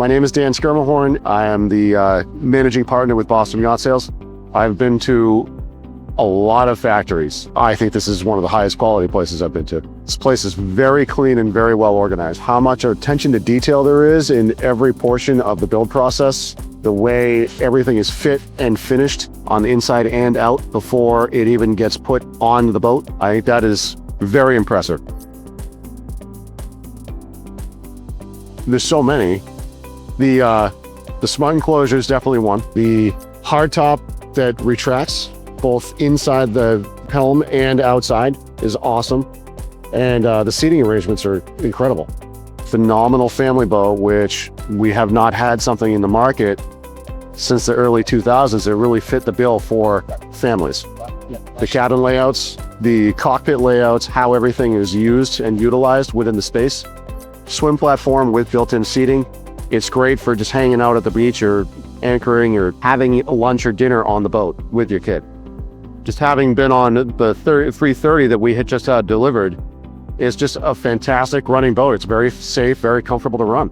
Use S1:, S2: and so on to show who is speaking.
S1: My name is Dan Schermerhorn. I am the managing partner with Boston Yacht Sales. I've been to a lot of factories. I think this is one of the highest quality places I've been to. This place is very clean and very well organized. How much attention to detail there is in every portion of the build process, the way everything is fit and finished on the inside and out before it even gets put on the boat. I think that is very impressive. There's so many. The smart enclosure is definitely one. The hardtop that retracts both inside the helm and outside is awesome. And the seating arrangements are incredible. Phenomenal family boat, which we have not had something in the market since the early 2000s that really fit the bill for families. The cabin layouts, the cockpit layouts, how everything is used and utilized within the space. Swim platform with built-in seating. It's great for just hanging out at the beach or anchoring or having lunch or dinner on the boat with your kid. Just having been on the 330 that we had just had delivered is just a fantastic running boat. It's very safe, very comfortable to run.